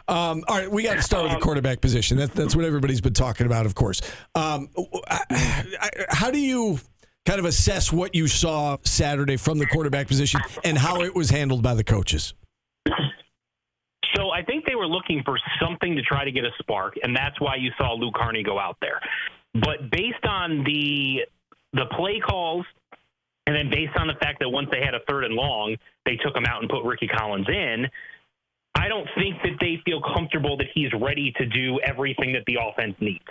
All right, we got to start with the quarterback position. That's what everybody's been talking about, of course. How do you kind of assess what you saw Saturday from the quarterback position and how it was handled by the coaches? So I think they were looking for something to try to get a spark, and that's why you saw Luke Carney go out there. But based on the play calls, and then based on the fact that once they had a 3rd and long, they took him out and put Rickie Collins in, I don't think that they feel comfortable that he's ready to do everything that the offense needs.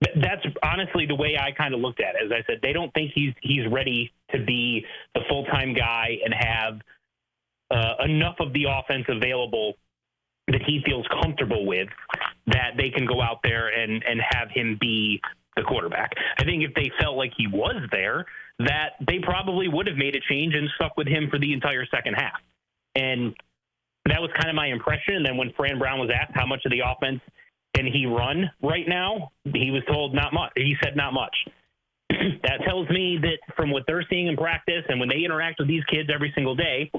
That's honestly the way I kind of looked at it. As I said, they don't think he's ready to be the full-time guy and have enough of the offense available that he feels comfortable with, that they can go out there and have him be the quarterback. I think if they felt like he was there, that they probably would have made a change and stuck with him for the entire second half. And that was kind of my impression. And then when Fran Brown was asked how much of the offense can he run right now, he was told not much. He said not much. That tells me that from what they're seeing in practice and when they interact with these kids every single day,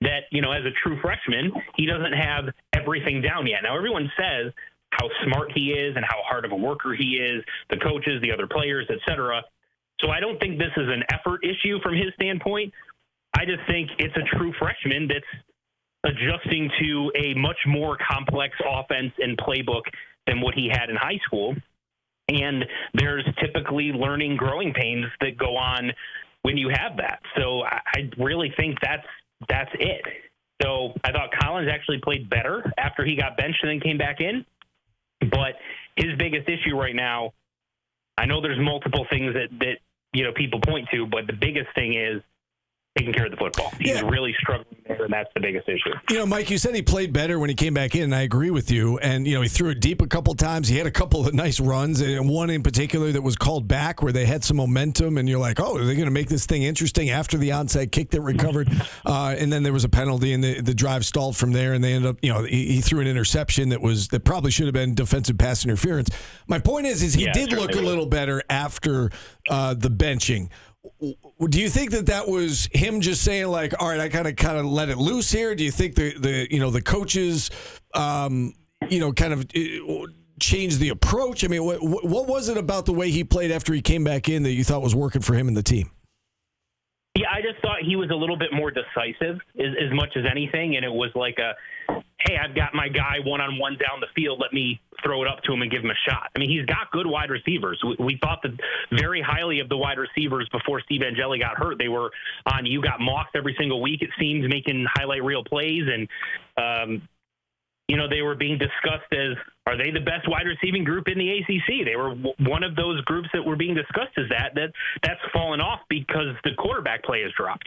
that, as a true freshman, he doesn't have everything down yet. Now, everyone says how smart he is and how hard of a worker he is, the coaches, the other players, et cetera. So I don't think this is an effort issue from his standpoint. I just think it's a true freshman that's adjusting to a much more complex offense and playbook than what he had in high school. And there's typically learning growing pains that go on when you have that. So I really think that's it. So I thought Collins actually played better after he got benched and then came back in. But his biggest issue right now, I know there's multiple things that people point to, but the biggest thing is taking care of the football. He's really struggling there, and that's the biggest issue. Mike, you said he played better when he came back in, and I agree with you. And, he threw it deep a couple times. He had a couple of nice runs, and one in particular that was called back where they had some momentum, and you're like, oh, are they going to make this thing interesting after the onside kick that recovered? And then there was a penalty, and the drive stalled from there, and they ended up, he threw an interception that probably should have been defensive pass interference. My point is he did look a little better after the benching. Do you think that was him just saying like, all right, I kind of let it loose here? Do you think the coaches, kind of changed the approach? I mean, what was it about the way he played after he came back in that you thought was working for him and the team? Yeah, I just thought he was a little bit more decisive as much as anything. And it was like hey, I've got my guy one-on-one down the field. Let me throw it up to him and give him a shot. I mean, he's got good wide receivers. We thought that very highly of the wide receivers before Steve Angeli got hurt. They were on You Got Mocked every single week, it seems, making highlight reel plays. And, they were being discussed as, are they the best wide receiving group in the ACC? They were one of those groups that were being discussed as that's fallen off because the quarterback play has dropped.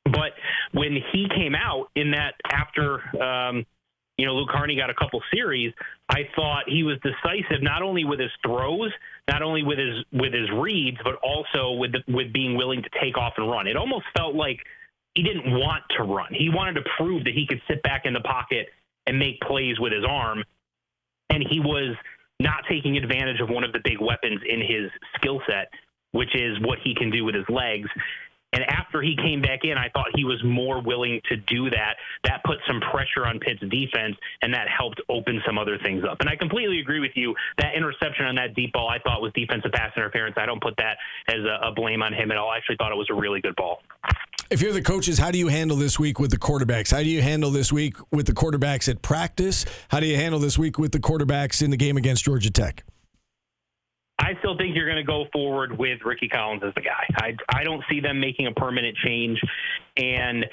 But when he came out in that after, Luke Carney got a couple series, I thought he was decisive not only with his throws, not only with his reads, but also with being willing to take off and run. It almost felt like he didn't want to run. He wanted to prove that he could sit back in the pocket and make plays with his arm, and he was not taking advantage of one of the big weapons in his skill set, which is what he can do with his legs. And after he came back in, I thought he was more willing to do that. That put some pressure on Pitt's defense, and that helped open some other things up. And I completely agree with you. That interception on that deep ball I thought was defensive pass interference. I don't put that as a blame on him at all. I actually thought it was a really good ball. If you're the coaches, how do you handle this week with the quarterbacks? How do you handle this week with the quarterbacks at practice? How do you handle this week with the quarterbacks in the game against Georgia Tech? I still think you're going to go forward with Rickie Collins as the guy. I don't see them making a permanent change, and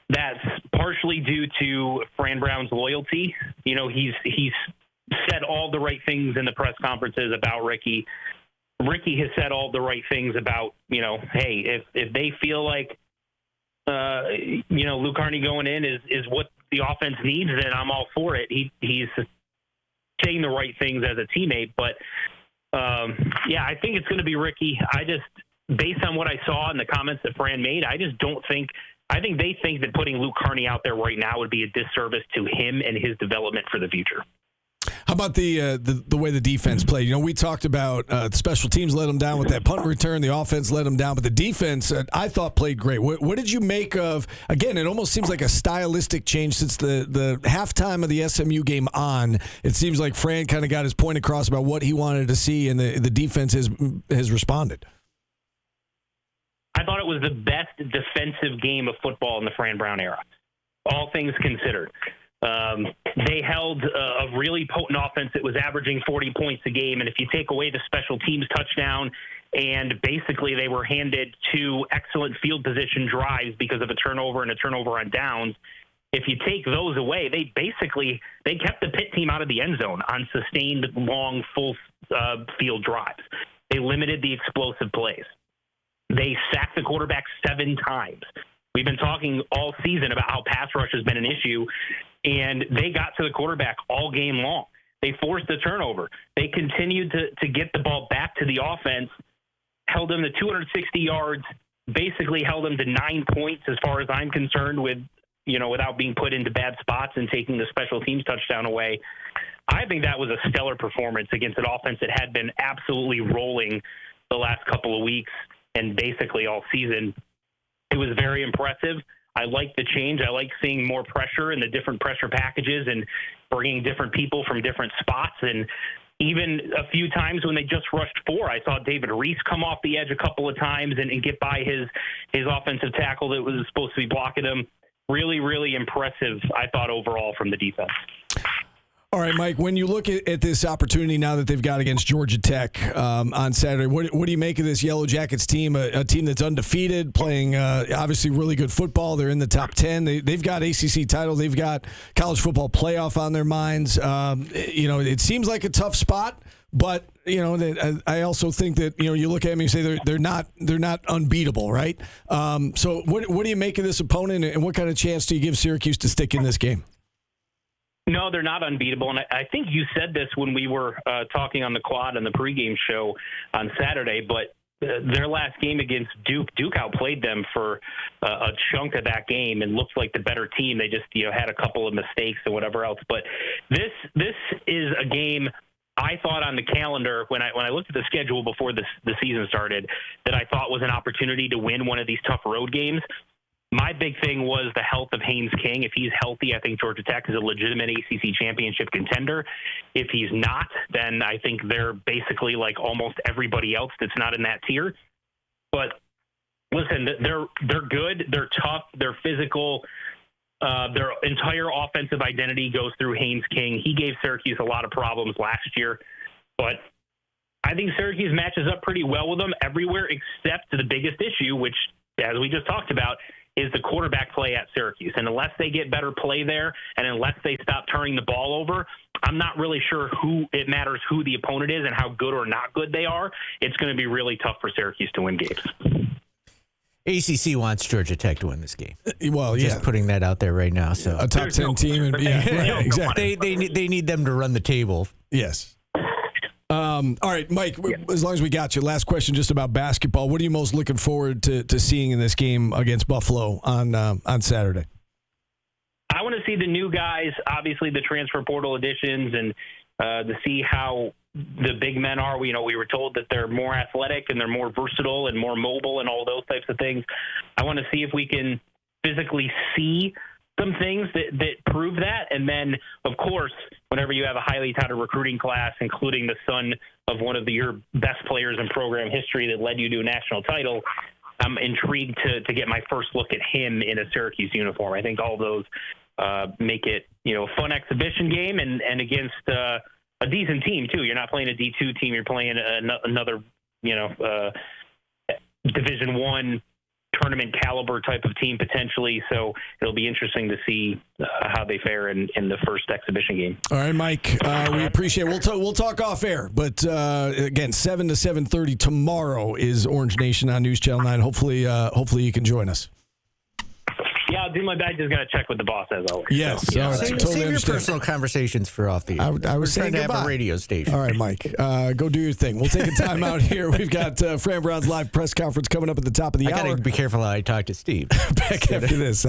that's partially due to Fran Brown's loyalty. He's said all the right things in the press conferences about Rickie. Rickie has said all the right things about, hey, if they feel like, Luke Carney going in is what the offense needs, then I'm all for it. He's saying the right things as a teammate, but I think it's going to be Rickie. Based on what I saw and the comments that Fran made, I think they think that putting Luke Carney out there right now would be a disservice to him and his development for the future. How about the way the defense played? You know, we talked about the special teams let them down with that punt return. The offense let them down, but the defense, I thought, played great. What did you make of, again, it almost seems like a stylistic change since the halftime of the SMU game on. It seems like Fran kind of got his point across about what he wanted to see, and the defense has responded. I thought it was the best defensive game of football in the Fran Brown era, all things considered. They held a really potent offense that was averaging 40 points a game, and if you take away the special teams touchdown, and basically they were handed 2 excellent field position drives because of a turnover and a turnover on downs. If you take those away, they kept the Pitt team out of the end zone on sustained long full field drives. They limited the explosive plays. They sacked the quarterback 7 times. We've been talking all season about how pass rush has been an issue, and they got to the quarterback all game long. They forced the turnover. They continued to get the ball back to the offense, held them to 260 yards, basically held them to 9 points as far as I'm concerned without being put into bad spots and taking the special teams touchdown away. I think that was a stellar performance against an offense that had been absolutely rolling the last couple of weeks and basically all season. It was very impressive. I like the change. I like seeing more pressure and the different pressure packages and bringing different people from different spots. And even a few times when they just rushed 4, I saw David Reese come off the edge a couple of times and get by his offensive tackle that was supposed to be blocking him. Really, really impressive, I thought, overall from the defense. All right, Mike, when you look at this opportunity now that they've got against Georgia Tech on Saturday, what do you make of this Yellow Jackets team, a team that's undefeated, playing obviously really good football? They're in the top 10. They've got ACC title. They've got college football playoff on their minds. It seems like a tough spot, but I also think that you look at them and you say they're not unbeatable, right? So what do you make of this opponent, and what kind of chance do you give Syracuse to stick in this game? No, they're not unbeatable, and I think you said this when we were talking on the quad on the pregame show on Saturday, but their last game against Duke outplayed them for a chunk of that game and looked like the better team. They just had a couple of mistakes and whatever else. But this is a game I thought on the calendar when I looked at the schedule before the season started that I thought was an opportunity to win one of these tough road games. My big thing was the health of Haynes King. If he's healthy, I think Georgia Tech is a legitimate ACC championship contender. If he's not, then I think they're basically like almost everybody else that's not in that tier. But listen, they're good, they're tough, they're physical. Their entire offensive identity goes through Haynes King. He gave Syracuse a lot of problems last year, but I think Syracuse matches up pretty well with them everywhere except the biggest issue, which, as we just talked about, is the quarterback play at Syracuse. And unless they get better play there and unless they stop turning the ball over, I'm not really sure who the opponent is and how good or not good they are. It's going to be really tough for Syracuse to win games. ACC wants Georgia Tech to win this game. Well, yeah. Just putting that out there right now. So a top 10 team. And, exactly. They need them to run the table. Yes. All right, Mike, as long as we got you, last question just about basketball. What are you most looking forward to seeing in this game against Buffalo on Saturday? I want to see the new guys, obviously the transfer portal additions, and to see how the big men are. We were told that they're more athletic and they're more versatile and more mobile and all those types of things. I want to see if we can physically see some things that prove that. And then, of course, whenever you have a highly touted recruiting class, including the son of one of your best players in program history that led you to a national title, I'm intrigued to get my first look at him in a Syracuse uniform. I think all those make it, a fun exhibition game and against a decent team too. You're not playing a D2 team. You're playing another, Division I tournament caliber type of team potentially. So it'll be interesting to see how they fare in the first exhibition game. All right, Mike, we appreciate it. We'll talk off air, but again, 7 to 7:30 tomorrow is Orange Nation on News Channel 9. Hopefully you can join us. Yeah, I'll do my best. Just got to check with the boss as always. Yes. So, yeah. Save your personal conversations for off the air. I was trying to goodbye. have a radio station. All right, Mike, go do your thing. We'll take a time out here. We've got Fran Brown's live press conference coming up at the top of the hour. I got to be careful how I talk to Steve. Back after this.